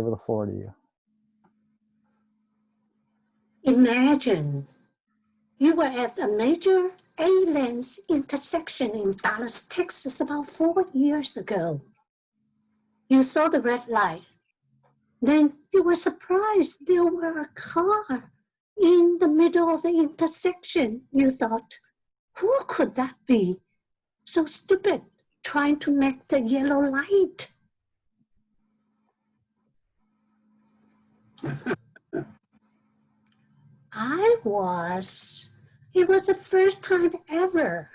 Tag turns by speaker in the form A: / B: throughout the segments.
A: The floor to you.
B: Imagine you were at a major A-lanes intersection in Dallas, Texas about 4 years ago. You saw the red light. Then you were surprised there were a car in the middle of the intersection. You thought, who could that be? So stupid, trying to make the yellow light. It was the first time ever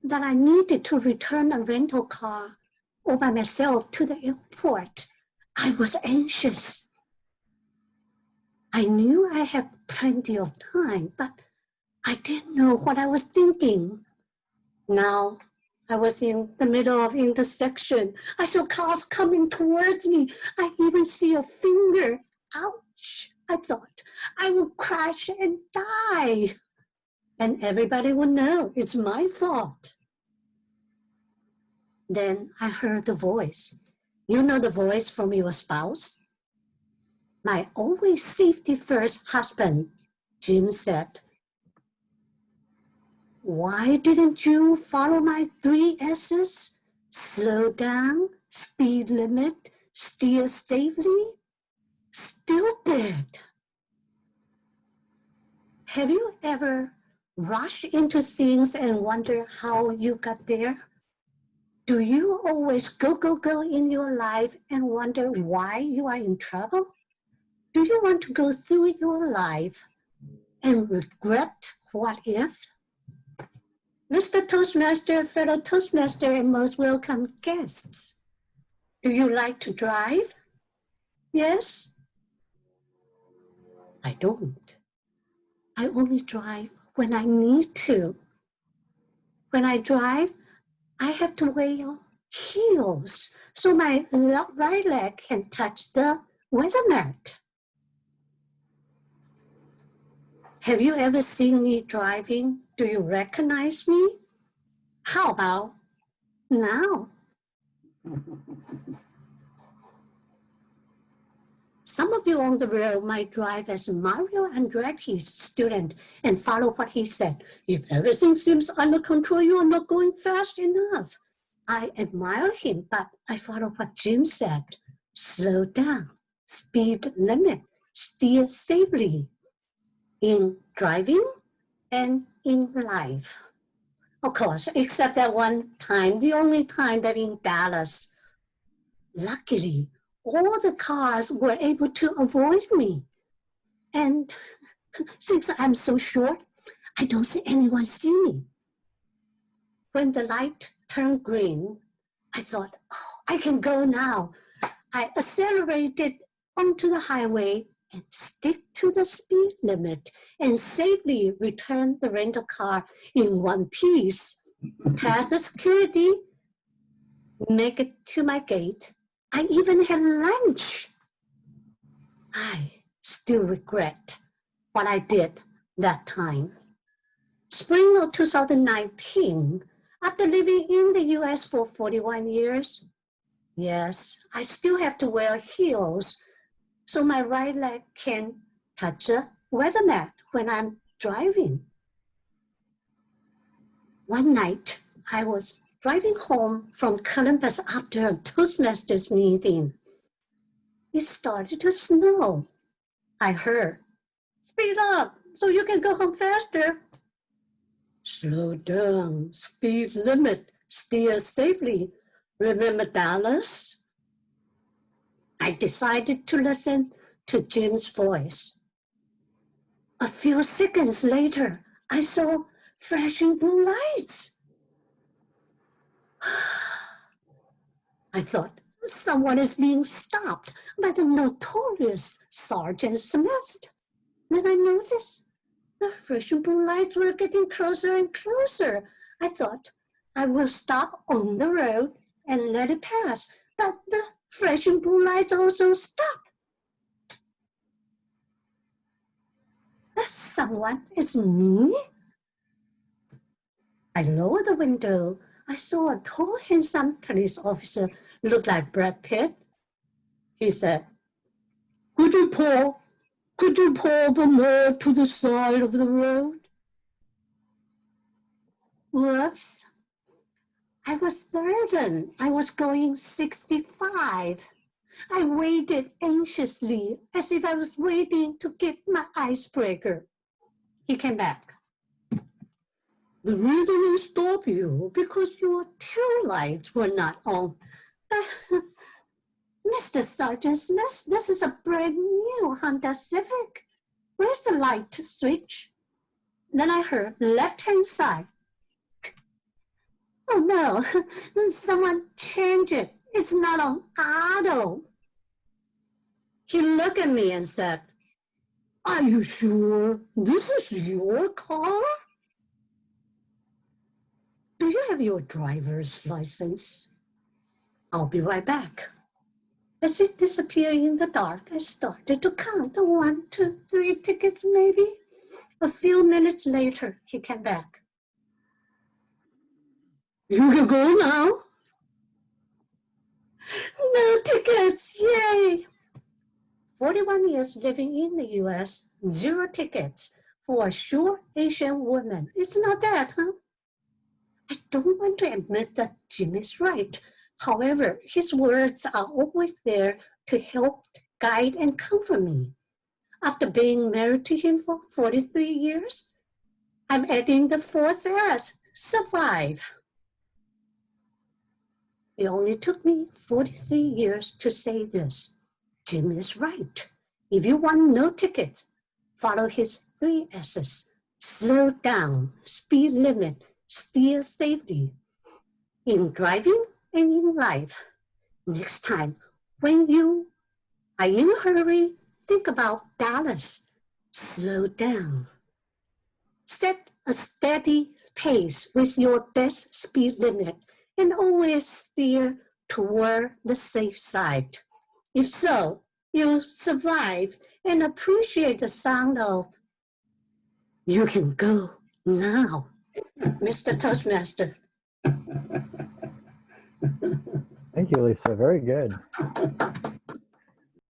B: that I needed to return a rental car all by myself to the airport. I was anxious. I knew I had plenty of time, but I didn't know what I was thinking. Now I was in the middle of intersection. I saw cars coming towards me. I even see a finger. Ouch! I thought I would crash and die. And everybody would know it's my fault. Then I heard the voice. You know the voice from your spouse? My always safety first husband, Jim said. Why didn't you follow my 3 S's? Slow down, speed limit, steer safely? Stupid. Have you ever rushed into things and wonder how you got there? Do you always go in your life and wonder why you are in trouble? Do you want to go through your life and regret what if? Mr. Toastmaster, fellow Toastmaster, and most welcome guests. Do you like to drive? Yes? I don't. I only drive when I need to. When I drive, I have to wear heels so my right leg can touch the weather mat. Have you ever seen me driving? Do you recognize me? How about now? Some of you on the road might drive as Mario Andretti's student and follow what he said. If everything seems under control, you are not going fast enough. I admire him, but I follow what Jim said. Slow down, speed limit, steer safely in driving and in life. Of course, except that one time, the only time that in Dallas, luckily, all the cars were able to avoid me. And since I'm so short, I don't see anyone see me. When the light turned green, I thought, oh, I can go now. I accelerated onto the highway and stick to the speed limit and safely return the rental car in one piece, pass the security, make it to my gate. I even had lunch. I still regret what I did that time. Spring of 2019, after living in the US for 41 years, yes, I still have to wear heels so my right leg can touch a weather mat when I'm driving. One night, I was driving home from Columbus after a Toastmasters meeting. It started to snow. I heard, speed up so you can go home faster. Slow down, speed limit, steer safely. Remember Dallas? I decided to listen to Jim's voice. A few seconds later, I saw flashing blue lights. I thought, someone is being stopped by the notorious Sergeant Smith. Then I noticed the flashing blue lights were getting closer and closer. I thought I will stop on the road and let it pass, but the flashing blue lights also stopped. That someone is me? I lowered the window. I saw a tall, handsome police officer look like Brad Pitt. He said, Could you pull the more to the side of the road? Whoops. I was certain I was going 65. I waited anxiously as if I was waiting to get my icebreaker. He came back. The reason I stopped you because your tail lights were not on. Mr. Sergeant Smith, this is a brand new Honda Civic. Where's the light switch? Then I heard left-hand side. Oh no, someone changed it. It's not on auto. He looked at me and said, are you sure this is your car? Do you have your driver's license? I'll be right back. As it disappeared in the dark, I started to count 1, 2, 3 tickets maybe. A few minutes later, he came back. You can go now. No tickets, yay! 41 years living in the US, 0 tickets for a short Asian woman. It's not that, huh? I don't want to admit that Jim is right. However, his words are always there to help guide and comfort me. After being married to him for 43 years, I'm adding the 4th S, survive. It only took me 43 years to say this. Jim is right. If you want no tickets, follow his 3 S's. Slow down, speed limit, steer safely. In driving and in life. Next time, when you are in a hurry, think about Dallas. Slow down. Set a steady pace with your best speed limit and always steer toward the safe side. If so, you'll survive and appreciate the sound of, you can go now, Mr. Toastmaster.
A: Thank you, Lisa. Very good.